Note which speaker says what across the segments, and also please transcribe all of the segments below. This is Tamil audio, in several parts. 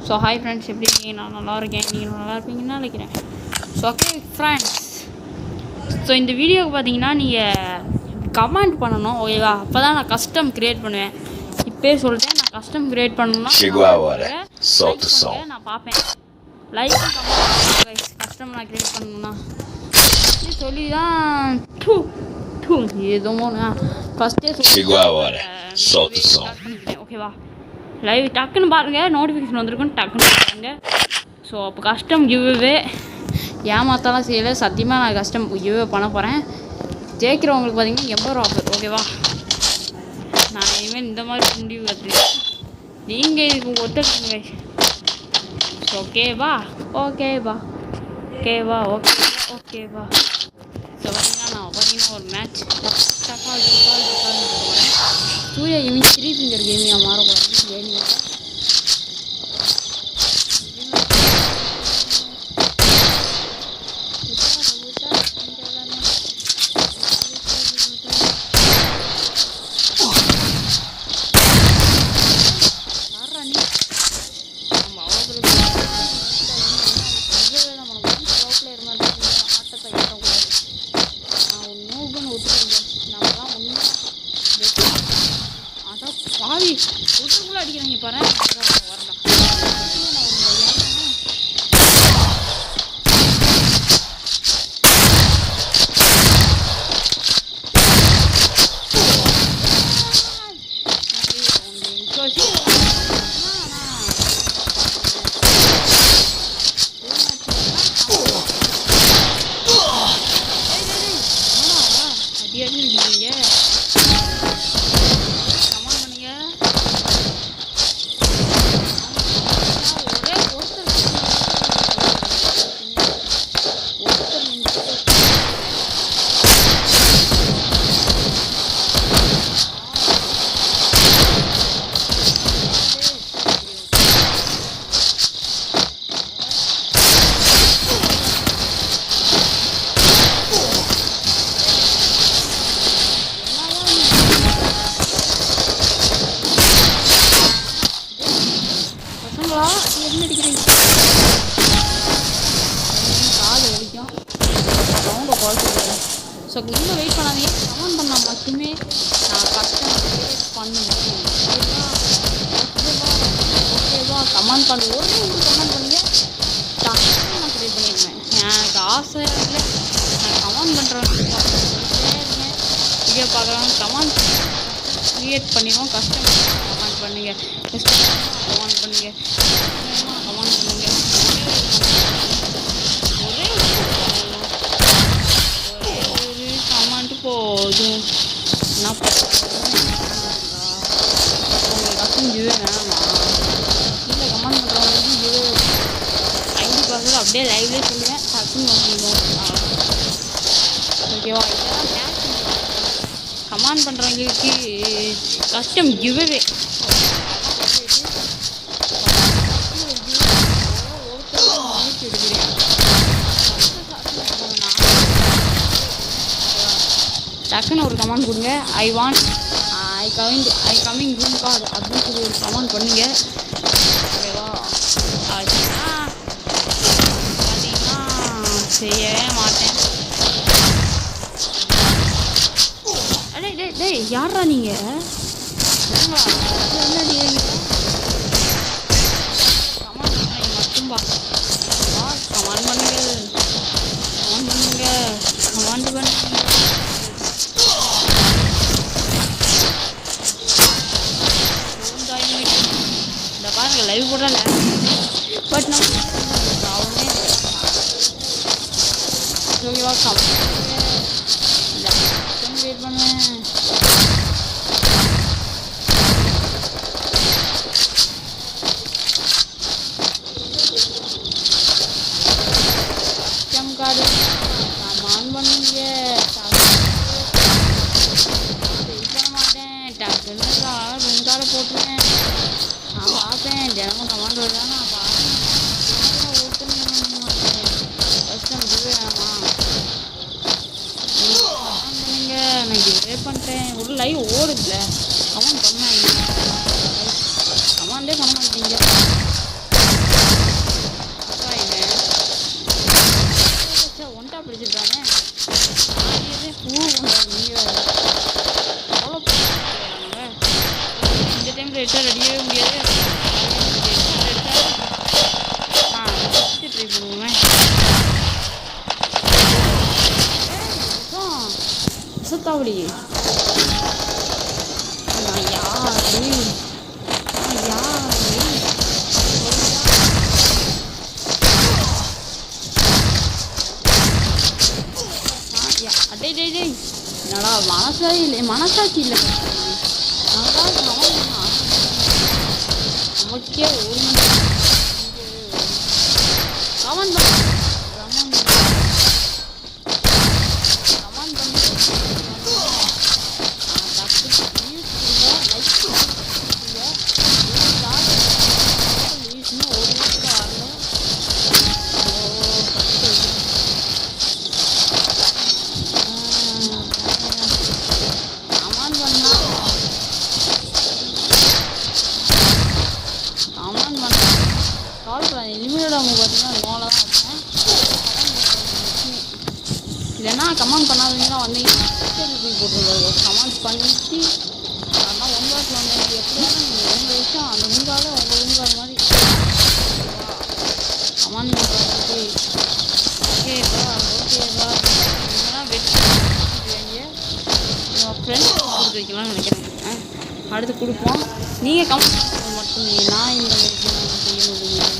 Speaker 1: ஸோ ஹாய் ஃப்ரெண்ட்ஸ், எப்படி இருக்கீங்க? நான் நல்லா இருக்கேன், நீங்கள் நல்லா இருப்பீங்கன்னு நினைக்கிறேன். ஸோ ஓகே ஃப்ரெண்ட்ஸ், ஸோ இந்த வீடியோவுக்கு பார்த்தீங்கன்னா நீங்கள் கமெண்ட் பண்ணணும், ஓகேவா? அப்போ தான் நான் கஸ்டம் க்ரியேட் பண்ணுவேன். இப்போயே சொல்லிட்டேன், நான் கஸ்டம் க்ரியேட் பண்ணணும்னா நான் பார்ப்பேன். லைக் கமெண்ட் கஸ்டம் நான் க்ரியேட் பண்ணணும்னா சொல்லி தான் எதுவும் நான் ஃபஸ்ட்டே சொல்லிக்கிறேன், ஓகேவா? லைவ் டக்குன்னு பாருங்கள், நோட்டிஃபிகேஷன் வந்திருக்குன்னு டக்குன்னு பாருங்கள். ஸோ அப்போ கஸ்டம் கிவ்வே ஏமாத்தாலாம் செய்யலை, சத்தியமாக நான் கஸ்டம் கிவ்வே பண்ண போகிறேன். ஜெயிக்கிறவங்களுக்கு பார்த்தீங்கன்னா 80 ரூபா ஆஃபர், ஓகேவா? நான் இனிமேல் இந்த மாதிரி முடிவு கற்றுக்கேன், நீங்கள் இதுக்கு ஒத்துக்குங்க. ஓகேவா ஓகேவா ஓகேவா ஓகேவா. ஸோ பார்த்தீங்கன்னா நான் ஒரு மேட்ச் சூர்யா கேமிங் 3 ஃபிங்கர் கேமிங்காக மாறக்கூடாது. கேமிங் பாவி ஒட்டுக்குள்ளே அடிக்கிறாங்க பாரு. வரலாம் அடி அடி இருக்கீங்க. என்ன அடிக்கிறீங்க? காது வலிக்கும், சவுண்டை குறைச்சிக்கிறேன். ஸோ இன்னும் வெயிட் பண்ணாதீங்க, கமெண்ட் பண்ணால் மட்டுமே நான் கஸ்டம் க்ரியேட் பண்ணுவேன், ஓகேவா? கமெண்ட் பண்ண ஒரே ஒரு கமெண்ட் பண்ணுங்க, டக்குன்னு நான் க்ரியேட் பண்ணிடுவேன். எனக்கு ஆசை இல்லை, நான் கமெண்ட் பண்ணுறேன். வீடியோ பார்க்குறவங்க கமெண்ட் க்ரியேட் பண்ணிடுவோம். கஸ்டம் கமெண்ட் பண்ணுங்க, கமெண்ட் பண்ணுங்க, கமெண்ட் பண்ணுங்க. ஒரே ஒரு கமெண்ட் போதும். என்ன உங்களுக்கு கஸ்டம் ஜிவே வேணாமா? இல்லை கமெண்ட் பண்ணுறவங்களுக்கு ஜிவே ஐடி பாஸ்வேர்டு அப்படியே லைவ்லேயே சொல்லுவேன், டக்குன்னு வந்துடுவோம், ஓகேவா? இதெல்லாம் கமெண்ட் பண்ணுறவங்களுக்கு கஸ்டம் கிவ்வே. டக்குன்னு ஒரு கமெண்ட் கொடுங்க, ஐ கமிங் ரூம் கார்டு அப்படின்னு சொல்லி ஒரு கமெண்ட் பண்ணுங்க, ஓகேவா? பார்த்தீங்கன்னா செய்யவே மாட்டேன். அடே டேய் யாரா நீங்கள்? என்ன அடிக்கிறீங்க? கமெண்ட் பண்ணுங்க மட்டும்பா, கமெண்ட் பண்ணுங்க, கமெண்ட் பண்ணுங்க, கமெண்ட் பண்ணுங்க. இந்த பாருங்க லைவ் போடல, பட் நம்ம ப்ராப்ளமே ஓகேவா? வெயிட் பண்ணுவேன். கார்டு கமெண்ட் பண்ணுங்க, வெயிட் பண்ண மாட்டேன். டக்குன்னு ரூம் கார்டை போட்டுருவேன், நான் பார்ப்பேன். தினமும் கமெண்ட் வருதா நான் பார்ப்பேன். ஓப்பன் பண்ண மாட்டேன். கஸ்டம் இது வேணாமா? பண்ணுங்க, நான் கிவ்வே பண்ணுறேன். ஒரு லைவ் ஓடுதுல, கமெண்ட் பண்ணாங்க. ரெஸ்பாண்டே பண்ண மாட்டீங்க. ஒன்ட்டா பிடிச்சிருக்கானே பூ நீங்கள் அவ்வளோ இந்த டைமில் எடுத்தா ரெடியாகவே முடியாது. ட்ரை பண்ணுவேன். சத்தாவடி என்னடா மனசாட்சி இல்லை. நமக்கே கமன் லிமிட்டட் அவங்க பார்த்தீங்கன்னா நோலாக தான் இருப்பேன். இல்லைன்னா கமெண்ட் பண்ணாதீங்கன்னா வந்தீங்கன்னா போட்டுருவாங்க. கமெண்ட் பண்ணிட்டு அதெல்லாம் ஒன்பாட்டில் வந்தீங்க எப்படியாவது நீங்கள் உங்கள் விஷயம் அந்த முன்கால உங்கள் முன்கால மாதிரி கமெண்ட் பண்ணுறது ஓகேவா ஓகேவா இதெல்லாம் வெற்றி உங்கள் ஃப்ரெண்ட்ஸ் கொடுத்து வைக்கலாம்னு நினைக்கிறேன். அடுத்து கொடுப்போம். நீங்கள் கமெண்ட் பண்ணுறது மட்டும் நான் இந்த மாதிரி செய்ய முடியும்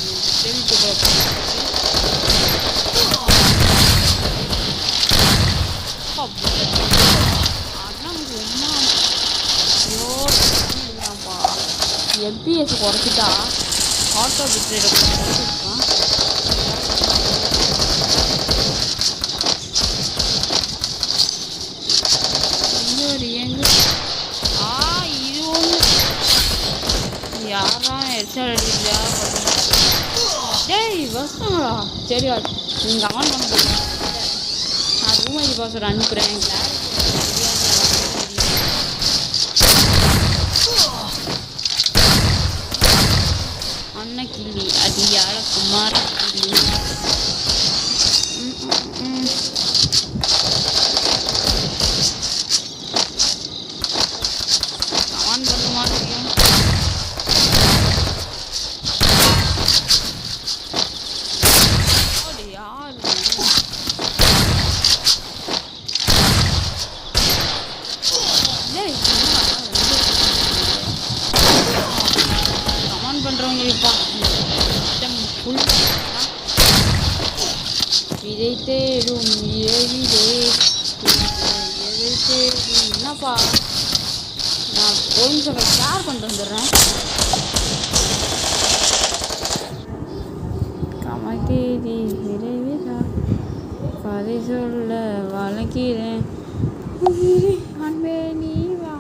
Speaker 1: எம்பிஎஸ் குறைச்சிட்டா ஆட்டோ பிட்ரேட் குறைச்சிருக்கான். இது ஒன்று யாரா ஹெட்ஷாட் அடிக்கிறியா? டேய் பஸ்ஸுங்களா? சரி நீங்கள் ஆன் பண்ண போகிறேன். நான் ரூம் ஐடி பாஸ்வேர்டு அனுப்புகிறேன். அன்னக்கிள்ளி அடியாள குமார கிள்ளி ஆன் பண்ண மாட்டேங்க. கமெண்ட் பண்ணுறவங்க இருப்பான் ஃபுல் இதை தேடும் எதை தேடும் என்னப்பா நான் ஒரு நிமிஷம் ஷேர் பண்ணிட்டு வந்துடுறேன். கமதேதி விரைவிதா கதை சொல்ல வளர்க்கிறேன் அன்பே நீ வா.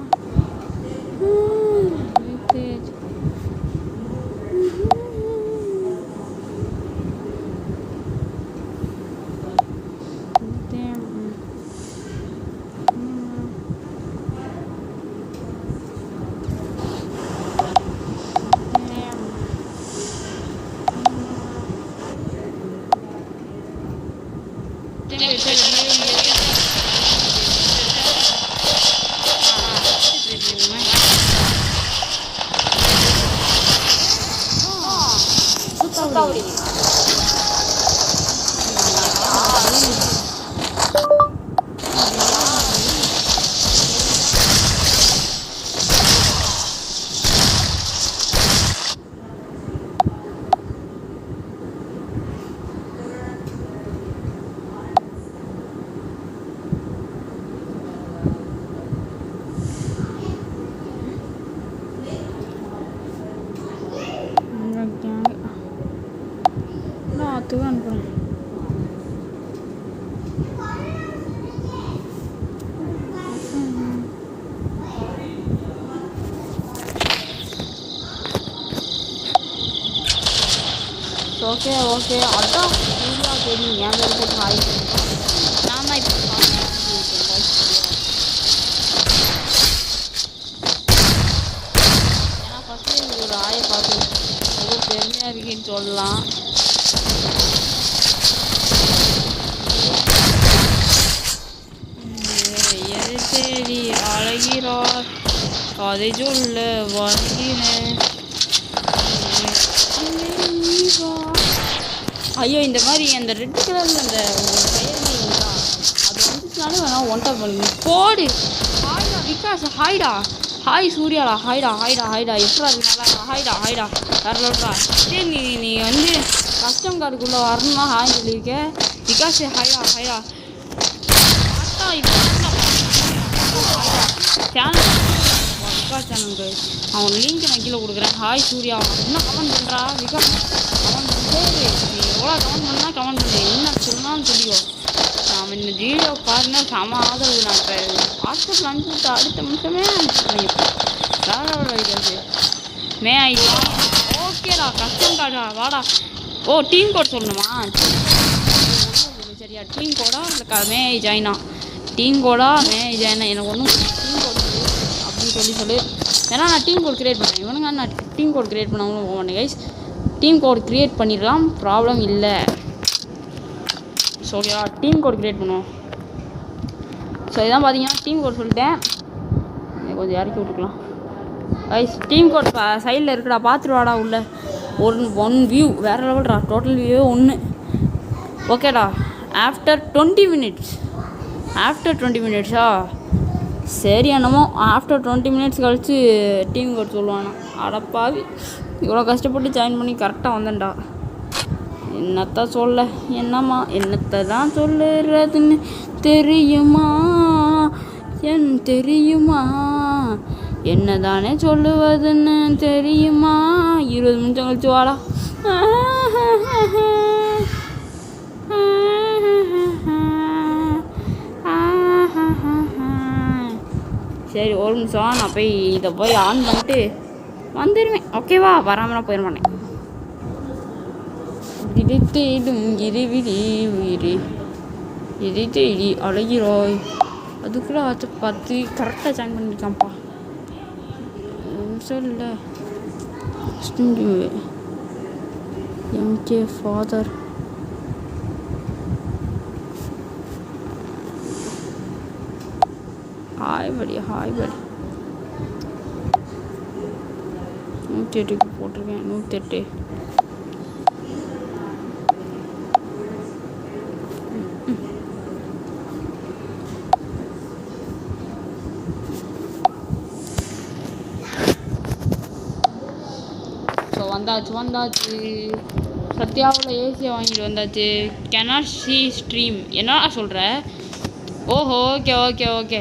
Speaker 1: அனுப்புகிறேன். ஓகே ஓகே அதான் சூர்யா தெரியும் என் பேர் போட்டு ஹாய் நான் தான் இப்போ ஏன்னா ஃபஸ்ட்டு ஒரு ஆயை பார்த்து பெருமையாக இருக்குன்னு சொல்லலாம். எதை தேடி அழகிறார் கதை சொல்ல வருகிறேன். ஐயோ இந்த மாதிரி அந்த ரெட் கலரில் அந்த பெயர்களா அது வந்துச்சுனாலும் வேணா ஒன்டா பண்ணுங்க போடு. ஹாய்டா விகாஸ், ஹாய்டா, ஹாய் சூர்யாடா, ஹாய்டா ஹாய்டா ஹாய்டா எப்படா இருக்கு நல்லா ஹாய்டா ஹாய்டா வேறு லோட்ரா. சரி நீ வந்து கஸ்டம் கார்டுக்குள்ளே வரணும்னா ஹாய் சொல்லியிருக்க விகாஸ். ஹாய்டா ஹாய்டா பார்த்தா இப்போ சேனல் விகாஸ் சேனலுக்கு அவன் லிங்க் நான் கீழே கொடுக்குறேன். ஹாய் சூர்யா என்ன கமெண்ட் பண்ணுறா விகாஸ், கமெண்ட் பண்ணி நீ எவ்வளோ கமெண்ட் பண்ணால் கமெண்ட் பண்ணு, என்ன சொன்னாலும் சொல்லிக்கோ. நான் இந்த வீடியோ பாருங்க செம ஆதரவு. நான் இப்போ வாட்ஸ்அப்பில் அனுப்பிவிட்டு அடுத்த நிமிஷமே அனுப்பிச்சுருக்கேன். வேற விகாஸ் மே ஆயிடுச்சு. ஓகேடா கஸ்டம் கார்டா வாடா. ஓ டீம் கோட் சொல்லணுமா? சரியா டீம் கோடா இல்லை மே ஜாயினா? டீம் கோடா மே ஜாயினா எனக்கு ஒன்றும் டீம் கோட் அப்படின்னு சொல்லி ஏன்னா நான் டீம் கோட் க்ரியேட் பண்ணுறேன். இவனுங்க நான் டீம் கோட் க்ரியேட் பண்ணாமல் போக மாட்டேன் கைஸ். டீம் கோட் க்ரியேட் பண்ணிடலாம், ப்ராப்ளம் இல்லை. ஸோ டீம் கோட் க்ரியேட் பண்ணுவோம். ஸோ இதான் பார்த்தீங்கன்னா டீம் கோட் சொல்லிட்டேன். கொஞ்சம் இறக்கி விட்டுக்கலாம் கைஸ். டீம் கோட் சைடில் இருக்குடா, பார்த்துட்டு வாடா. உள்ள ஒன் வியூ வேறு லெவல்டா, டோட்டல் வியூ 1. ஓகேடா ஆஃப்டர் 20 minutes. ஆஃப்டர் 20 minutes-ஆ சரி என்னமோ ஆஃப்டர் 20 minutes கழித்து டீம் கோட் சொல்லுவானா. அடப்பாவி இவ்வளோ கஷ்டப்பட்டு ஜாயின் பண்ணி கரெக்டாக வந்தேன்டா. என்னத்தான் சொல்ல, என்னம்மா என்னத்தை தான் சொல்லுறதுன்னு தெரியுமா, என் தெரியுமா, என்ன தானே சொல்லுவதுன்னு தெரியுமா. 20 நிமிஷம் கழிச்சு வாடா. சரி ஒரு நிமிஷம் நான் போய் இதை போய் ஆன் பண்ணிட்டு வந்துடுவேன். ஓகேவா? வராமலாம் போயிட மாட்டேன். இதை தேடும் இருவிடி உயிரி இதை தேடி அழகிறாய். அதுக்குள்ளே அதை பார்த்து கரெக்டாக ஜாயின் பண்ணியிருக்கான்ப்பா. சொல்ல எம்கே ஃபாதர் ஹாய் படி 108க்கு போட்டிருக்கேன். 108 வந்தாச்சு. சத்யாவில் ஏசியை வாங்கிட்டு வந்தாச்சு. கேனாட் சி ஸ்ட்ரீம் என்ன சொல்கிற? ஓஹோ ஓகே.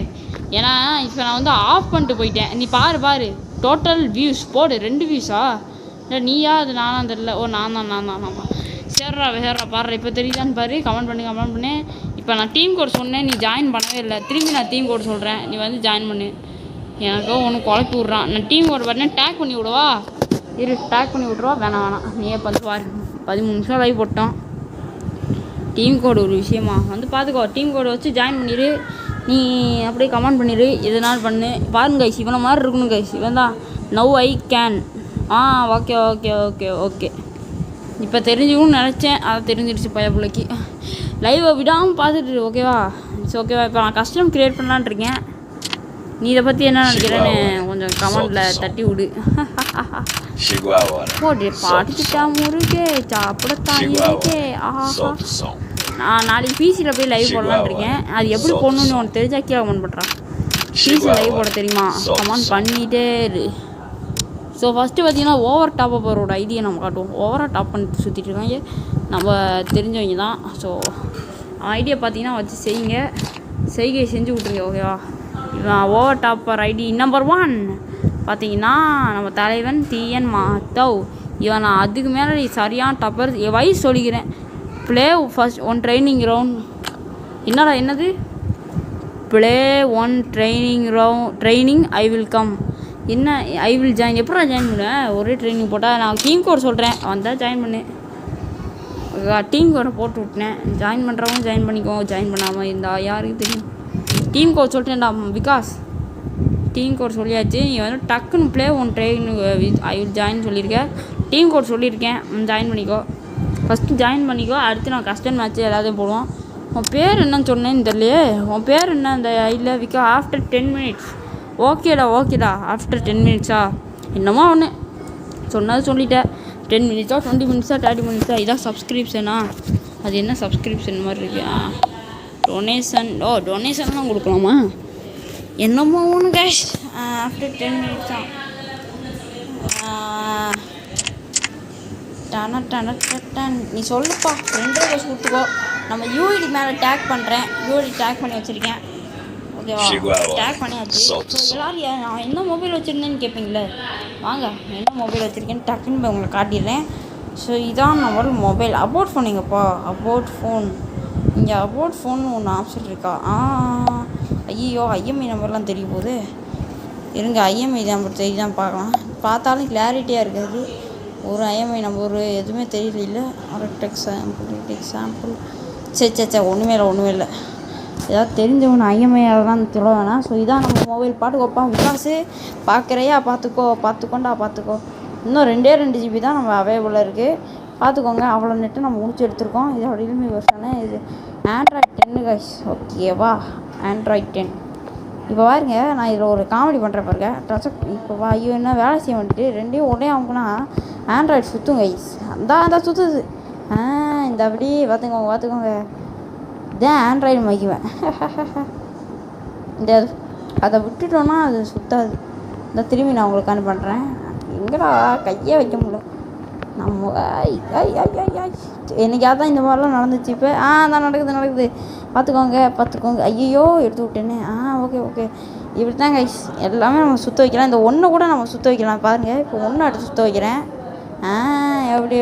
Speaker 1: ஏன்னா இப்போ நான் வந்து ஆஃப் பண்ணிட்டு போயிட்டேன். நீ பாரு டோட்டல் வியூஸ் போடு. 2 வியூஸா? இல்லை நீயா அது நானா தெரில. ஓ நான் தான். சேர்றா பாடுற இப்போ தெரியுதான்னு பாரு. கமெண்ட் பண்ணு. இப்போ நான் டீம் கோட் சொன்னேன், நீ ஜாயின் பண்ணவே இல்லை. திரும்பி நான் டீம் கோட் சொல்கிறேன், நீ வந்து ஜாயின் பண்ணு. எனக்கோ ஒன்று குழப்பி விட்றான். நான் டீம் கோட் பார்த்தேன், டேக் பண்ணி விடுவா. டேக் பண்ணி விட்ருவா. வேணாம் நீயே வந்து பாரு. 13 நிமிஷம் லைவ் போட்டோம். டீம் கோடு ஒரு விஷயமா வந்து பார்த்துக்கோ. டீம் கோடை வச்சு ஜாயின் பண்ணிடு. நீ அப்படியே கமெண்ட் பண்ணிடு, எதனாலும் பண்ணு. பாருங்க கைஸ், இவனை மாதிரி இருக்கணும் கைஸ். இவன் தான் நவ் ஐ கேன். ஓகே. இப்போ தெரிஞ்சுக்கணும்னு நினச்சேன், அதை தெரிஞ்சிடுச்சு பிள்ளைக்கு. லைவை விடாமல் பார்த்துட்டு ஓகேவா? ஓகேவா? இப்போ நான் கஸ்டம் க்ரியேட் பண்ணலான் இருக்கேன். நீ இதை பற்றி என்ன நினைக்கிறேன்னு கொஞ்சம் கமெண்டில் தட்டி விடு. போடு பாட்டுக்கிட்டா முருகே சாப்பிடத்தான் இருக்கே. ஆஹா நான் நாளைக்கு பிசியில் போய் லைவ் போடலான் இருக்கேன். அது எப்படி போடணுன்னு உனக்கு தெரிஞ்சா கீழே கமெண்ட் பண்ணுறான். பிசியில் லைவ் போட தெரியுமா? கமெண்ட் பண்ணிகிட்டே இரு. ஸோ ஃபஸ்ட்டு பார்த்தீங்கன்னா ஓவர் டாப் அப்பரோட ஐடியை நம்ம காட்டுவோம். ஓவராக டாப் பண்ணிட்டு சுற்றிட்டு இருக்காங்க, நம்ம தெரிஞ்சவங்க தான். ஸோ ஐடியா பார்த்தீங்கன்னா வச்சு செய்கை செஞ்சு விட்ருங்க ஓகேவா? ஓவர் டாப்பர் ஐடி நம்பர் 1 பார்த்தீங்கன்னா நம்ம தலைவன் டிஎன் மாத்தவ். இவன் நான் அதுக்கு மேலே சரியான டாப்பர். வயசு சொல்லிக்கிறேன். Play first 1 training round. என்னது play 1 training I will come. என்ன ஐ வில் ஜாயின்? எப்படா ஜாயின் பண்ணுவேன்? ஒரே ட்ரைனிங் போட்டால் நான் டீம் கோட் சொல்கிறேன், வந்தால் ஜாயின் பண்ணு. டீம் கோடை போட்டு விட்டேன். ஜாயின் பண்ணுறவங்க ஜாயின் பண்ணிக்கோ, ஜாயின் பண்ணாமல் இருந்தால் யாருக்கு தெரியும். டீம் கோட் சொல்லிட்டேன்டா விகாஸ். டீம் கோட் சொல்லியாச்சு. நீ வந்து டக்குன்னு play 1 training I will join சொல்லியிருக்கேன். டீம் கோட் சொல்லியிருக்கேன், ஜாயின் பண்ணிக்கோ. ஃபஸ்ட்டு ஜாயின் பண்ணிக்கோ, அடுத்து நான் கஸ்டம் மேட்ச்சு எல்லாத்தையும் போடுவோம். உன் பேர் என்னன்னு சொன்னேன்னு தெரியலையே. உன் பேர் என்ன அந்த இல்லை விக்கா? After 10 minutes. ஓகேடா ஆஃப்டர் 10 minutes என்னமோ ஒன்று சொன்னது சொல்லிட்டேன். 10 minutes 20 minutes 30 minutes இதான் சப்ஸ்கிரிப்ஷனா? அது என்ன சப்ஸ்கிரிப்ஷன் மாதிரி இருக்கு? டொனேஷன்லாம் கொடுக்கலாமா? என்னமோ ஒன்று கேஷ். ஆஃப்டர் 10 minutes நீ சொல்லுப்பா. 2 கோர்ஸ் கொடுத்துக்கோ. நம்ம யூஐடி மேலே டேக் பண்ணுறேன். யூஐடி டேக் பண்ணி வச்சுருக்கேன். ஓகேவா? டேக் பண்ணியாச்சு. ஸோ எல்லோரும் நான் என்ன மொபைல் வச்சுருந்தேன்னு கேட்பீங்களே, வாங்க என்ன மொபைல் வச்சுருக்கேன்னு டக்குன்னு போய் உங்களை காட்டிடுறேன். ஸோ இதான் நம்மளோட மொபைல். அபவுட் ஃபோன் எங்கப்பா? அபவுட் ஃபோன் இங்கே அபவுட் ஃபோன் ஒன்று ஆப்ஷன் இருக்கா? ஐயோ ஐஎம்ஐ நம்பர்லாம் தெரிய போகுது. இருங்க, ஐஎம்ஐ நம்பர் தெரியுதான் பார்க்கலாம். பார்த்தாலும் கிளாரிட்டியாக இருக்காது. ஒரு ஐஎம்ஐ நம்பர் எதுவுமே தெரியல. ஒரு எக்ஸாம்பிள் சே ஒன்றுமே இல்லை. ஏதாவது தெரிஞ்சவங்க ஐஎம்ஐ அதெல்லாம் சொல்ல வேணாம். ஸோ இதான் நம்ம மொபைல். பாட்டுக்கோப்பா விகாசு, பார்க்குறையா? பார்த்துக்கோ. இன்னும் 2 GB தான் நம்ம அவைலபிளாக இருக்குது. பார்த்துக்கோங்க. அவ்வளோ நெட்டு நம்ம முடிச்சு எடுத்துருக்கோம். இதோட ரியல்மி வெர்ஷனு. இது Android 10 கைஸ். ஓகேவா? Android 10. இப்போ பாருங்க, நான் இதில் ஒரு காமெடி பண்ணுறேன் பாருங்க. இப்போ ஐயோ என்ன வேலை செய்ய வந்துட்டு 2யும் உடனே அவங்கன்னா ஆண்ட்ராய்டு சுற்றும் கைஸ். அந்த சுற்றுது. இந்த அப்படி பார்த்துக்கோங்க. இதான் ஆண்ட்ராய்டு மைக்குவேன். இந்த அதை விட்டுட்டோன்னா அது சுற்றாது. இந்த திரும்பி நான் உங்களுக்கு அனு பண்ணுறேன். எங்கடா கையே வைக்க முடியல நம்ம. என்னைக்காக தான் இந்த மாதிரிலாம் நடந்துச்சு. இப்போ தான் நடக்குது. பார்த்துக்கோங்க. ஐயோ எடுத்து விட்டேன்னு. ஓகே இப்படி தான் கைஸ் எல்லாமே நம்ம சுற்ற வைக்கலாம். இந்த ஒன்று கூட நம்ம சுற்ற வைக்கலாம். பாருங்கள், இப்போ ஒன்று எடுத்து சுற்ற வைக்கிறேன். எப்படி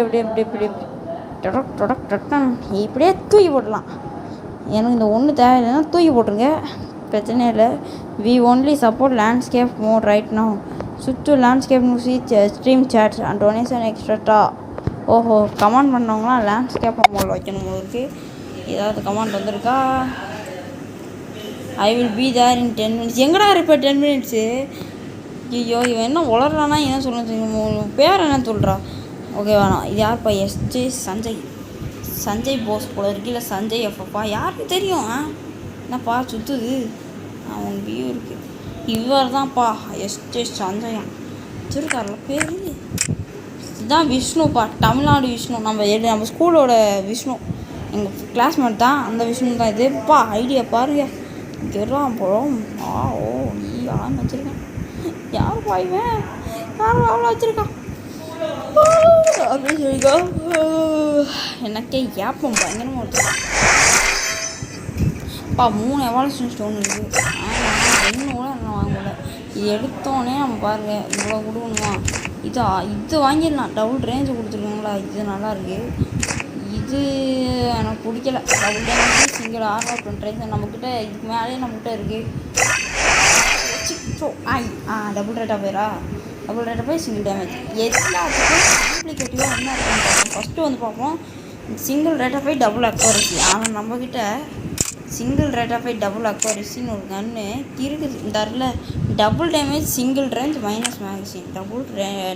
Speaker 1: இப்படியே தூக்கி போடலாம். எனக்கு இந்த ஒன்று தேவையில்லைன்னா தூக்கி போட்டுருங்க, பிரச்சனை இல்லை. We only support landscape mode right now. சுற்று landscape music stream chat and donation extra. ஓஹோ, கமெண்ட் பண்ணவங்களாம் லேண்ட்ஸ்கேப் மோடில் வைக்கணும் போது. ஏதாவது கமெண்ட் வந்திருக்கா? I will be there in 10 minutes. எங்கடா இருப்ப 10 minutes? ஐயோ இவன் என்ன உளறானா? என்ன சொல்ல பேர் என்ன சொல்கிறா? ஓகே வேணாம். இது யார்ப்பா? எஸ்ஜே சஞ்சய் போஸ் போல இருக்கு. இல்லை சஞ்சய் எஃப்ப்பா, யாருக்கு தெரியும்? என்னப்பா சுற்றுது? அவன் வியூ இருக்குது. இவர் தான்ப்பா எஸ்ஜே சஞ்சயம் வச்சுருக்காருல பேர். இதுதான் விஷ்ணுப்பா, தமிழ்நாடு விஷ்ணு. நம்ம ஸ்கூலோட விஷ்ணு, எங்கள் கிளாஸ்மேட் தான். அந்த விஷ்ணு தான் இதுப்பா. ஐடியா பாருங்க. கெறான் போகிறோம். யாரும் வச்சுருக்கேன். யார் பாய்வேன்? யாரும் அவ்வளோ வச்சுருக்கான் அப்படின்னு சொல்லிக்கோ. எனக்கே ஏப்பம் பயங்கரமாக வச்சுருக்கான். 3 எவால்யூஷன் ஸ்டோன் இருக்குது. ஒன்று கூட நான் வாங்கல. இது எடுத்தோடனே நம்ம பாருங்கள் இவ்வளோ கொடுக்கணுமா? இது வாங்கிடலாம். டபுள் ரேஞ்சு கொடுத்துருக்காங்களா? இது நல்லாயிருக்கு. இது எனக்கு பிடிக்கல. டபுள் டேமேஜ் சிங்கிள் ஆர்டர் பண்ணுறேன். நம்மக்கிட்ட இதுக்கு மேலே நம்மக்கிட்ட இருக்குது. டபுள் ரேட்டாக போய் சிங்கிள் டேமேஜ் எல்லாத்துக்கும் காம்ப்ளிகேட்டிவாக என்ன இருக்குன்னு பார்ப்போம். ஃபஸ்ட்டு வந்து பார்ப்போம் single rate of double accuracy. ஆனால் நம்மக்கிட்ட சிங்கிள் ரேட் ஆஃப் டபுள் அக்யூரசின்னு ஒரு கன்று இருக்குது. தரல double damage single range minus magazine. Double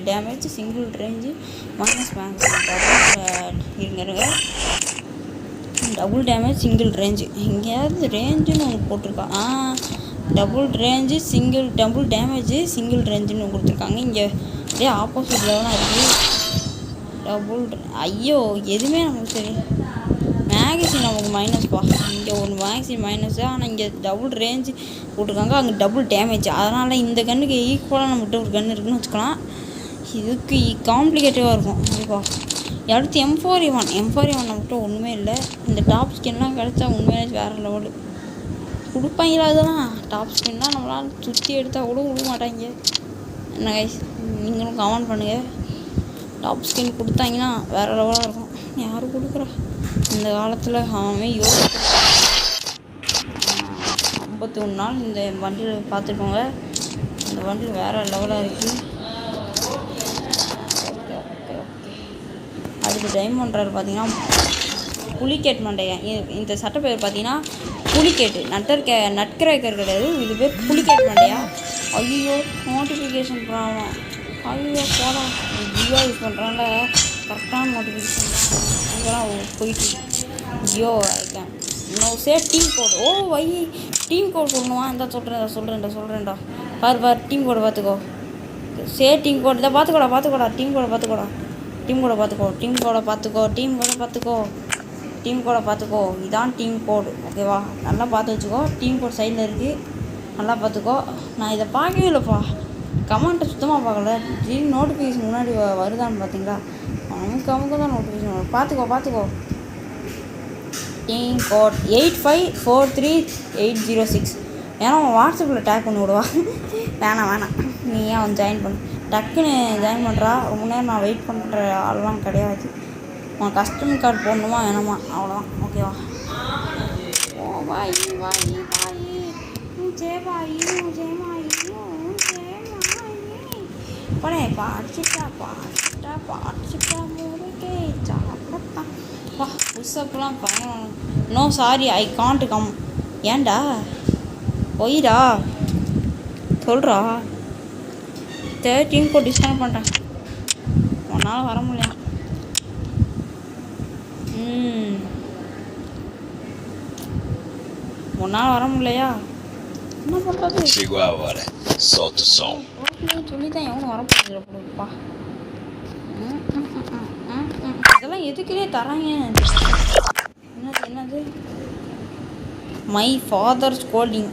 Speaker 1: damage single range minus magazine. இருங்க டபுள் டேமேஜ் சிங்கிள் ரேஞ்சு. எங்கேயாவது ரேஞ்சுன்னு ஒன்று போட்டிருக்கா? Double range double damage single ரேஞ்சுன்னு கொடுத்துருக்காங்க. இங்கே அப்படியே ஆப்போசிட்டில் தான் இருக்குது. ஐயோ எதுவுமே நமக்கு சரி. மேகசின் நமக்கு மைனஸ்ப்பா. இங்கே ஒரு மேகசின் மைனஸு. ஆனால் இங்கே டபுள் ரேஞ்சு போட்டிருக்காங்க, அங்கே டபுள் டேமேஜ். அதனால் இந்த கன்னுக்கு ஈக்குவலாக நம்மகிட்ட ஒரு கன்று இருக்குன்னு வச்சுக்கலாம். இதுக்கு காம்ப்ளிகேட்டிவாக இருக்கும் கண்டிப்பாக. அடுத்து M4A1 நம்மகிட்ட ஒன்றுமே இல்லை. இந்த டாப் ஸ்கின்லாம் கிடச்சா உண்மையிலே வேறு லெவலு கொடுப்பாங்களா? அதெல்லாம் டாப் ஸ்கின்லாம் நம்மளால் சுற்றி எடுத்தால் கூட விட மாட்டாங்க. என்ன கைஸ், நீங்களும் கமெண்ட் பண்ணுங்கள். டாப் ஸ்கின் கொடுத்தாங்கன்னா வேறு லெவலாக இருக்கும். யாரும் கொடுக்குறா இந்த காலத்தில்? அவன் யோசிச்சு 51 நாள் இந்த வண்டியில் பார்த்துக்கோங்க. இந்த வண்டி வேறு லெவலாக இருக்குது. ஓகே அடுத்து டைமண்ட்ரார் பார்த்தீங்கன்னா புலிகேட் மண்டையன். இந்த சட்டை பேர் பார்த்தீங்கன்னா புலிகேட்டு. நட்கிரேக்கர் கிடையாது, இது பேர் புலிகேட் மண்டையா. ஐயோ நோட்டிஃபிகேஷன் ப்ராப்ளம். ஐயோ போடா ஜியோ யூஸ் பண்ணுறனால கரெக்டான நோட்டிஃபிகேஷன் இதெல்லாம் போயிட்டு ஜியோ இருக்கேன். இன்னும் டீம் கோட். ஓ வை டீம் கோட் சொல்லணுமா? இந்த சொல்கிறேன்டா. பாரு டீம் கோடை பார்த்துக்கோ. டீம் கோட் இதை பார்த்துக்கோடா. டீம் கோடை பார்த்துக்கோ. இதான் டீம் கோடு, ஓகேவா? நல்லா பார்த்து வச்சுக்கோ. டீம் கோட் சைடில் இருக்குது, நல்லா பார்த்துக்கோ. நான் இதை பார்க்கவே இல்லைப்பா, கமெண்ட்டை சுத்தமாக பார்க்கல. திடீர்னு நோட்டிஃபிகேஷன் முன்னாடி வருதான்னு பார்த்தீங்களா? நமக்கு தான் நோட்டிஃபிகேஷன் வரும். பார்த்துக்கோ. Team code 8543-806. ஏன்னா அவன் வாட்ஸ்அப்பில் டேக் பண்ணி விடுவா. வேணாம் நீ ஏன் அவன் ஜாயின் பண்ணு, டக்குன்னு ஜாயின் பண்ணுறா. ரொம்ப நேரம் நான் வெயிட் பண்ணுற ஆள்லாம் கிடையாது. உன் கஸ்டமர் கார்டு போடணுமா வேணாமா, அவ்வளோதான், ஓகேவா? ஓ பாய் படே பாடிச்சிட்டா முருகே சாப்பிட்டான். வா புதுசப்பெல்லாம் பயணம். No sorry, I can't come. ஏன்டா ஒய்டா சொல்கிறா? டீம் கோட் டிஸ்கனெக்ட் பண்ணிட்டேன், உன்னால் வர முடியல. உன்னால் வர முடியலையா? என்ன பண்ணுறது? சொல்லி தான் எவனும் வர போகிறப்பா. இதெல்லாம் எதுக்குன்னே தராங்க. என்னது மை ஃபாதர் ஸ்கோல்டிங்.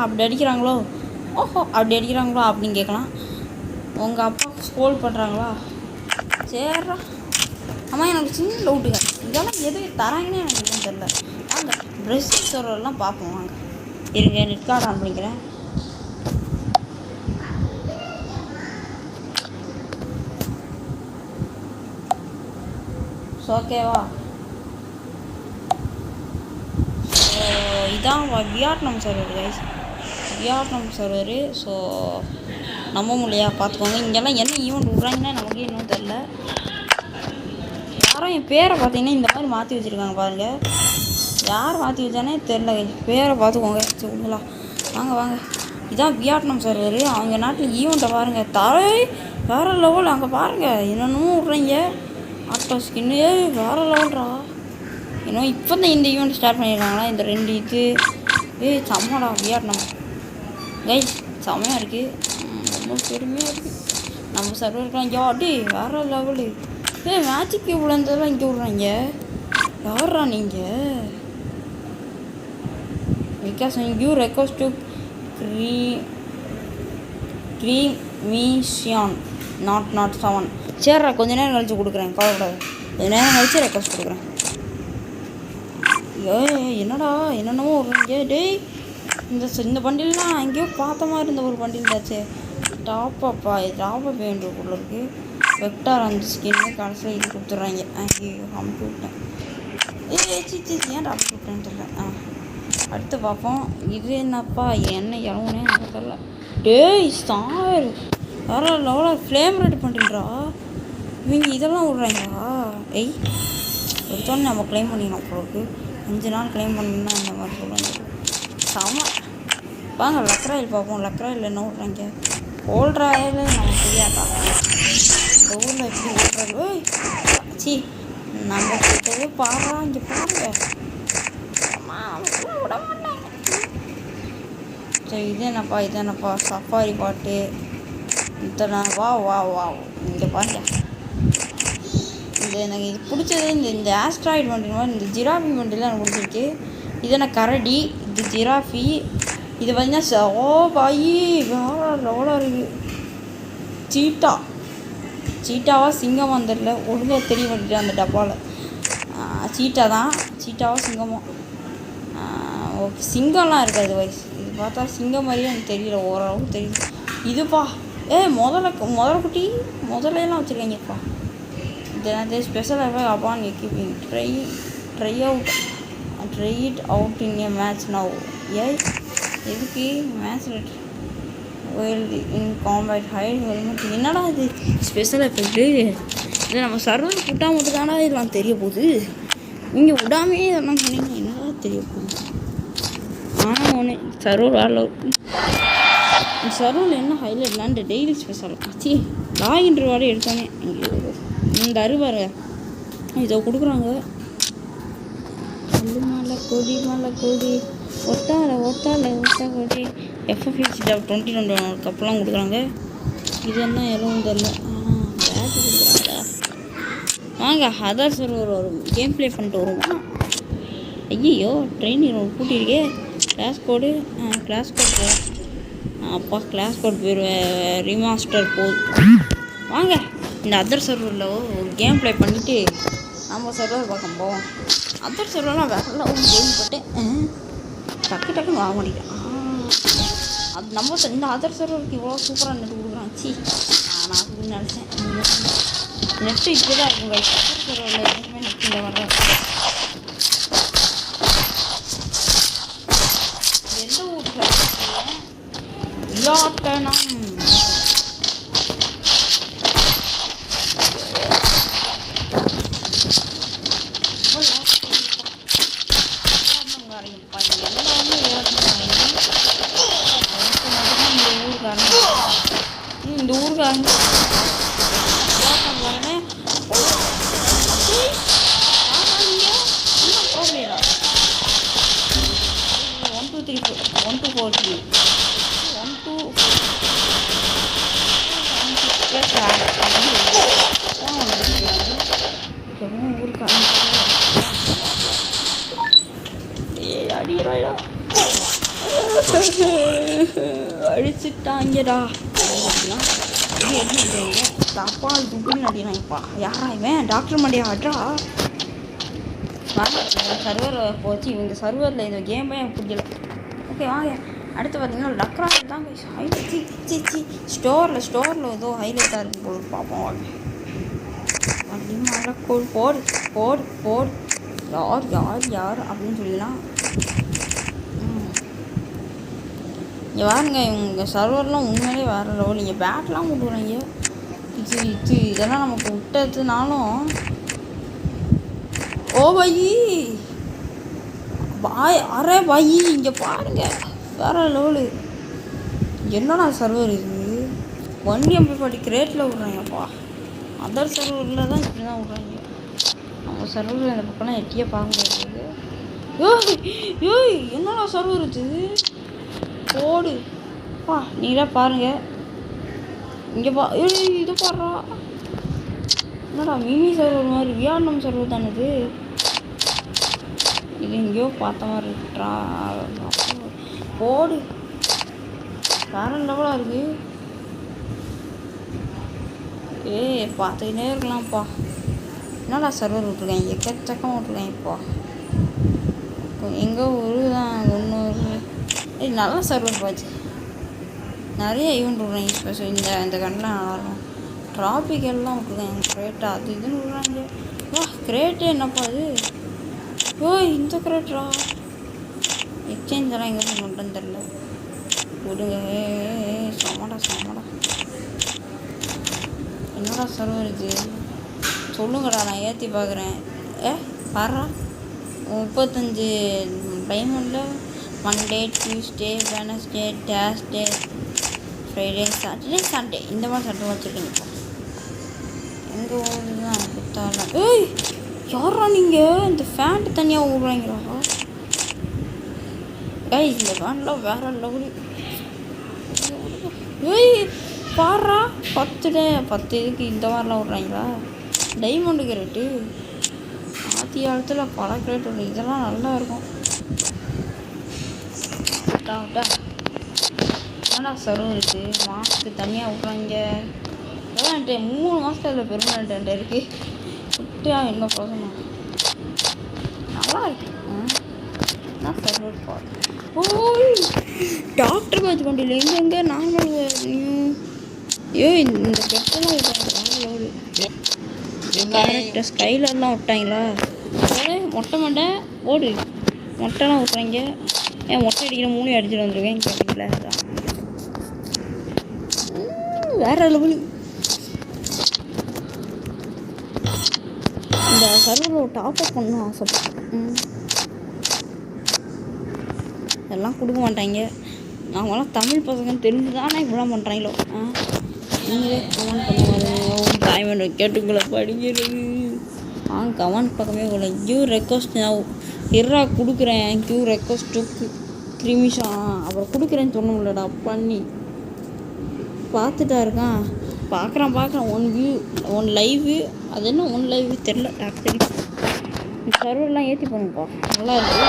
Speaker 1: அப்படி அடிக்கிறாங்களோ அப்படின்னு கேட்கலாம். உங்கள் அப்பா ஸ்கோல் பண்ணுறாங்களா? சரிடா. அம்மா எனக்கு சின்ன டவுட்டுங்க, இதெல்லாம் எது தராங்கன்னு எனக்கு எதுவும் தெரியல. வாங்க ப்ரெஸ்ஸிங் சர்வர்லாம் பார்ப்போம், வாங்க. இருங்க, நெட் கார்டு ஆன் பண்ணிக்கிறேன். ஓகேவா? இதான் Vietnam server guys, Vietnam server. So நம்ப முடியா, பார்த்துக்கோங்க. இங்கெல்லாம் என்ன ஈவெண்ட் விட்றாங்கன்னா நமக்கு இன்னும் தெரில. யாரும் என் பேரை பார்த்தீங்கன்னா இந்த மாதிரி மாற்றி வச்சுருக்காங்க பாருங்கள். யார் மாற்றி வச்சானே தெரில கைஸ், பேரை பார்த்துக்கோங்க. சரிங்களா? வாங்க. இதான் வியட்நாம் சர்வரு. அவங்க நாட்டில் ஈவெண்ட்டை பாருங்கள், வேறு லெவல். அங்கே பாருங்கள் என்னென்னமோ விட்றீங்க. ஆட்டோ ஸ்கின்னு வேறு லெவல்ரா. இன்னும் இப்போ தான் இந்த ஈவெண்ட் ஸ்டார்ட் பண்ணியிருக்காங்களா, இந்த 2 இது. செம்மடா வியட்நாம் கைஸ், செம்மையாக இருக்குது, ரொம்ப பெருமையாக இருக்குது. நம்ம சர்வருக்குலாம் இங்கே வாட்டி வேறு லெவலு. மேஜிக் கியூப்ல இருந்ததெல்லாம் இங்கே விட்றாங்க. யாரா நீங்கள்? பிகாஸ் யூ ரெக்வஸ்ட் டு க்ரீமிஷியான் நாட் 7. சரிடா, கொஞ்ச நேரம் கழிச்சு கொடுக்குறேன், கவலைப்படாது. கொஞ்ச நேரம் கழிச்சு ரெக்வஸ்ட் கொடுக்குறேன். என்னடா என்னென்னமோ விட்றீங்க டேய். இந்த பண்டில்லாம் எங்கேயோ பார்த்த மாதிரி இருந்த ஒரு பண்டில் தாச்சே. டாப் வேண்டும் உள்ள இருக்குது. வெக்டார் அந்த ஸ்கின்னு கடைசியில் இது கொடுத்துட்றாங்க. அமுக்கி விட்டேன். ஏன் டாப் விட்டேன்னு தெரியல. அடுத்து பார்ப்போம். இது என்னப்பா, என்ன இறங்குனே எனக்கு தெரியல. டேய் ஸ்டார் வேறு லெவலில் ஃப்ளேம் ரெடி பண்ணுறீங்களா? இவங்க இதெல்லாம் விட்றாங்களா? எடுத்தோன்னே நம்ம கிளைம் பண்ணிடணும். உங்களுக்கு 5 நாள் கிளைம் பண்ணணும்னா இந்த மாதிரி சொல்லுவாங்க. செம. வாங்க லக்ராயில் பார்ப்போம். லக்ராயில் என்ன விட்றாங்க? ஓல்ட்ராயில் நமக்கு தெரியாதா? இந்த ஊரில் எப்படி ஓடுறாங்க? நம்ம கிட்டவே பாடுறா, இங்கே பாருங்க. விட மாட்டாங்க. சரி, இது என்னப்பா சஃபாரி பாட்டு. வா இங்கே பாருங்க. எனக்கு இது பிடிச்சது இந்த ஆஸ்ட்ராய்டு வண்டி மாதிரி இந்த ஜிராஃபி வண்டிலாம் எனக்கு பிடிச்சிருக்கு. இது என்ன கரடி, இது ஜிராஃபி. இது பார்த்தீங்கன்னா பாயி வேற லெவலாக இருக்குது. சீட்டாவா சிங்கமாக வந்துடல, ஒழுங்காக தெரிய மாட்டேங்குது அந்த டப்பாவில். சீட்டாவா சிங்கமாக? ஓகே, சிங்கம்லாம் இருக்காது வயசு. இது பார்த்தா சிங்கம் மாதிரியே எனக்கு தெரியல, ஓரளவுக்கு தெரியுது. இதுப்பா முதல்ல குட்டி முதலையெல்லாம் வச்சுருக்காங்கப்பா. இது special effect upon equipping try it out in A match now. எதுக்கு மேட்ச்சில் இன் காம்பேட் ஹைட் ஹெல்மெட்? என்னடா இது ஸ்பெஷல் எஃபெக்ட்டு? இதை நம்ம சர்வர் விட்டால் மட்டும் தானே இதெல்லாம் தெரிய போகுது. நீங்கள் விடாமே இதெல்லாம் சொன்னீங்க, என்னடா தெரிய போகுது? ஆனால் ஒன்று சர்வர் வேலை சர்வரில் என்ன ஹைலைட்லான்ட்டு டெய்லி ஸ்பெஷல் ஆச்சு. லாகின் ரிவார்டு எடுத்தோன்னே இந்த அறுவாரு இதை கொடுக்குறாங்க. மலை கொடி ஒத்தால ஒத்த கொடி எஃப்எஃப்ஹெச் 2021 கப்பெல்லாம் கொடுக்குறாங்க. இது என்ன எதுவும் தெரியல. பேட்டு கொடுக்குறாங்களா? வாங்க அதர் சர்வர் வரும், கேம் ப்ளே பண்ணிட்டு வருவோமா? ஐயோ ட்ரெயினிங் கூட்டியிருக்கே. கிளாஸ் கோடு போகும். அப்பா கிளாஸ் கோட் போயிடுவேன். ரீமாஸ்டர் போகுது. வாங்க இந்த அதர் சர்வரில் ஒரு கேம் ப்ளே பண்ணிவிட்டு நம்ம சர்வர் பார்க்க போவோம். அதர் சர்வர்லாம் வேற ஒரு கேம் போட்டேன். டக்குன்னு வாங்க முடியும். அது நம்ம இந்த அதர் சர்வருக்கு இவ்வளோ சூப்பராக நெட்டு கொடுக்குறாங்க. நான் அப்படின்னு நினச்சேன். நெட்டு இப்படி தான் இருக்குங்க. அதர் சர்வரில் எதுவுமே நெட்டு இந்த வர எந்த ஊரில் விளாட்டனம் இந்த ஊருக்காரங்க 1 2 3 4 1 2 4 3 1 2 அடிச்சுட்டாங்கடா. தப்பா துப்புன்னு அடினாங்கப்பா. யாரா இவன்? டாக்டர் மண்டியா ஆட்ரா. சர்வர் போச்சு. இந்த சர்வரில் இந்த கேமே எனக்கு பிடிக்கல. ஓகே வாங்க அடுத்து பார்த்தீங்கன்னா லக்ரான் தான் ஸ்டோரில் ஏதோ ஹைலைட்டாக இருக்கும் போது பார்ப்போம். வாங்க அப்படின்னா போடு யார் அப்படின்னு சொல்லிடலாம். இங்கே பாருங்க இவங்க சர்வர்லாம் உண்மையிலே வேறு லெவல். இங்கே பேட்லாம் கொடுக்குறாங்க. இதெல்லாம் நமக்கு விட்டதுனாலும் ஓ பாய் இங்கே பாருங்க வேறு லெவலு. என்னடா சர்வர் இது? 1 MB கிரேட்டில் விட்றாங்கப்பா. அதர் சர்வரில் தான் இப்படி தான் விட்றாங்க. நம்ம சர்வரில் இந்த பக்கம்லாம் எட்டியே பார்க்க முடியாது. ஏய் என்னடா சர்வர் இது? போடு நீங்களாம் பாருங்கள். இங்கே இது பாடுறா. என்னடா மினி சர்வர் மாதிரி வியாட்நாம் சர்வர் தானே இது எங்கேயோ பார்த்த மாதிரி இருக்குறா. போடு வேற லெவலாக இருக்குது. பார்த்துக்கிட்டே இருக்கலாம்ப்பா. என்னடா சர்வர் விட்ருக்காங்க, எக்கச்சக்கமாக விட்ருக்காங்கப்பா. எங்கள் ஊர் தான் ஒன்று நல்லா சர்வர் போச்சு. நிறைய ஈவெண்ட் விட்றாங்க. ஸ்பெஷல் இந்த கண்டெலாம் நல்லாயிருக்கும். ட்ராபிக்கெல்லாம் விட்ருக்காங்க. கிரேட்டா அது இதுன்னு விட்றாங்க. கிரேட்டே என்னப்பா அது? இந்த கிரேட்டரா? எக்ஸ்சேஞ்ச் எல்லாம் எங்கே போய் பண்ணுறேன்னு தெரில. விடுங்க. சமடா என்னடா சர்வர் இது? சொல்லுங்கடா நான் ஏற்றி பார்க்குறேன். பாரா 35 டைமண்டில் Monday Tuesday Wednesday Thursday Friday Saturday Sunday இந்த மாதிரி சட்டை வச்சுருக்கீங்கப்பா. எங்கள் ஊர் தான் குத்தாலாம். யாரா நீங்கள்? இந்த ஃபேண்ட்டு தனியாக விட்றாங்களா? இந்த ஃபேன்லாம் வேற லெவலு. பாரா 10 இதுக்கு இந்த மாதிரிலாம் விட்றாங்களா? டைமண்டுக்கு ரேட்டு ஆத்தி காலத்தில் பல கிரேட் உண்டு. இதெல்லாம் நல்லா இருக்கும். என்னடா சர்வர் இருக்குது? மாதத்துக்கு தனியாக விட்றாங்க. அதான் 3 மாதத்துல அதில் பெர்மனண்ட் இருக்குது. விட்டா என்ன பிரச்சனை? நல்லா இருக்கு. நான் சர்வர் பார்த்து டாக்டர் பேட்ச் வண்டியில் எங்கெங்கே நார்மல் இந்த பெட்டெல்லாம் விட்டாங்க. கரெக்டாக ஸ்கைலர்லாம் விட்டாங்களா? மொட்டை மண்டை ஓடு மொட்டைலாம் விட்றாங்க. மொட்டை அடிக்கிற 3 அடிச்சுட்டு வந்துருக்கேன். கேட்குறீங்களா? வேற லெவலு. இந்த சர்வரில் டாப்அப் பண்ணணும் ஆசைப்பட்டேன். இதெல்லாம் கொடுக்க மாட்டாங்க. அவங்களாம் தமிழ் பசங்கன்னு தெரிஞ்சு தானே இப்படிலாம் பண்ணுறாங்களோ. நீங்களே கமெண்ட் பண்ணுவாங்க. டைமண்ட் கேட்டுக்குள்ளே படிக்கிறது. கமெண்ட் பக்கமே போகல. கியூ ரெக்வஸ்ட் நான் எர்ரா கொடுக்குறேன். கியூ ரெக்வஸ்ட் 3 நிமிஷம் அப்புறம் கொடுக்குறேன்னு சொன்ன முடியலடா பண்ணி பார்த்துட்டா இருக்கான். பார்க்குறான் 1 லைவு. அது என்ன 1 லைவு தெரில. ஆக்சுவலி சர்வர்லாம் ஏற்றி பண்ணுப்பா, நல்லா இருக்குது.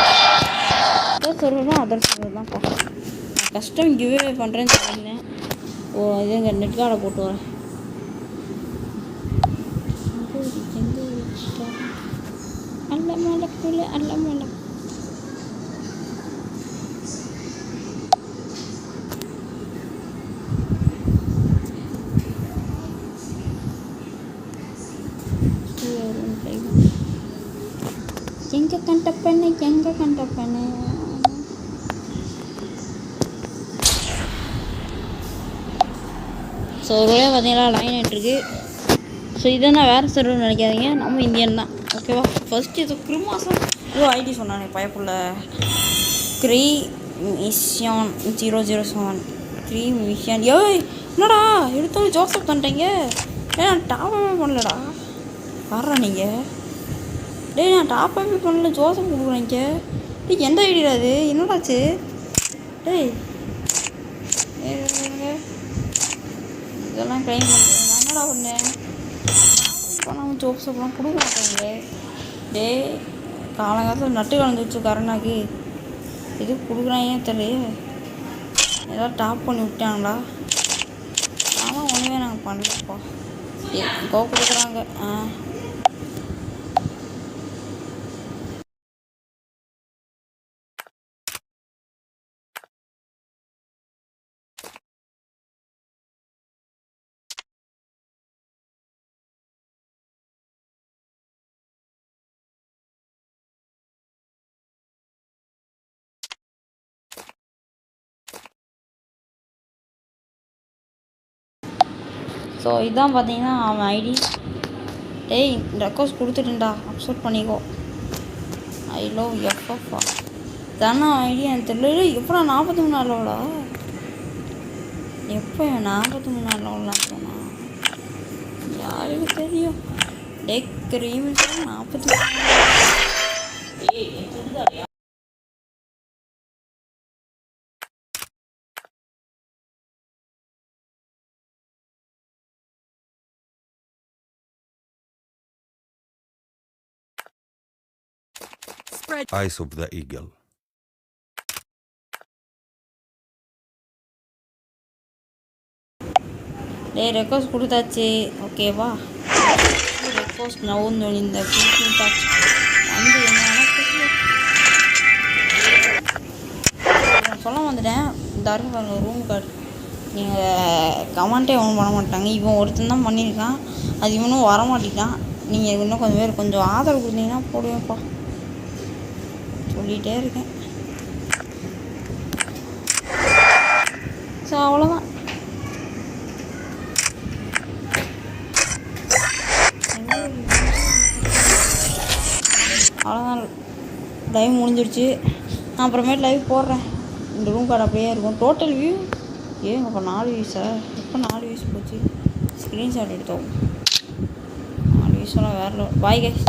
Speaker 1: அதர் சர்வர் தான், அதர் சர்வர் தான்ப்பா. நான் கஸ்டம் கிவ்வே பண்ணுறேன்னு சொல்லியிருந்தேன். இதுங்க நெட் கார்டை போட்டு வரேன். அல்ல மலக்குள்ள அல்ல மலை எங்கே கண்ட பெண்ணு எங்கே கண்ட பெண்ணு. ஸோ ஒரு வழியாக பார்த்தீங்களா லைன் ஆகிட்டுருக்கு. ஸோ இதெல்லாம் வேறு சர்வர்னு நினைக்காதீங்க, நம்ம இந்தியன் தான். ஓகேவா. ஃபஸ்ட்டு இது கிருமாசம் ஐடி சொன்னானே பயப்புள்ள மிஷியான் 007 மிஷியான். என்னடா எடுத்தாலும் ஜோசப் பண்ணிட்டீங்க. நான் டாப்பே பண்ணலடா. வர்றா நீங்கள். நான் டாப்பே பண்ணல, ஜோசப் கொடுக்குறீங்க. எந்த ஐடியா அது? என்னடாச்சு? இதெல்லாம் க்ளைம் பண்ணுறேன். நான் என்னடா பண்ணேன்? பணம் ஜோசப்லாம் கொடுக்க மாட்டேங்களே. காலங்காலத்தில் நட்டு கலந்து வச்சு கரண்டாக்கு எது கொடுக்குறாங்கன்னு தெரியல. ஏதாவது டாப் பண்ணி விட்டாங்களா? ஆனால் ஒன்றுமே நாங்கள் பண்ணலப்பா. இப்போ கொடுக்குறாங்க. ஸோ இதான் பார்த்தீங்கன்னா அவன் ஐடி. ரெக்வஸ்ட் கொடுத்துட்டேன்டா, அக்செப்ட் பண்ணிக்கோ. ஐ லவ் எஃப்எஃப்ஆ தானே ஐடி. எனக்கு தெரியல. எப்போ 43 நாளோடா? எப்போ 43 நாளோடலாம் சொன்னான்? யாருக்கு தெரியும்? Cream 40.
Speaker 2: Eyes of the eagle.
Speaker 1: Request கொடுத்தாச்சு. ஓகேவா. ரெக்வஸ்ட் நவுந்து இந்த கொடுத்தாச்சு. வந்து என்ன சொல்ல வந்துட்டேன். இந்த ரூம் கார்டு நீங்கள் கமெண்ட்டே ஒன்றும் பண்ண மாட்டாங்க. இவன் ஒருத்தன் தான் பண்ணியிருக்கான். அது இவனும் வரமாட்டிட்டான். நீங்கள் இன்னும் கொஞ்சம் ஆதரவு கொடுத்தீங்கன்னா போடுவேன்ப்பா. சொல்லிகிட்டே இருக்கேன். ஸோ அவ்வளோதான். அவ்வளோதான், லைவ் முடிஞ்சிடுச்சு. நான் அப்புறமேட்டு லைவ் போடுறேன். இந்த ரூம் கார்டு அப்படியே இருக்கும். டோட்டல் வியூ இப்போ 4 வியூஸா? எப்போ 4 வியூஸ் போச்சு? ஸ்க்ரீன்ஷாட் எடுத்தோம். 4 வியூஸெல்லாம் வேறு. Bye guys.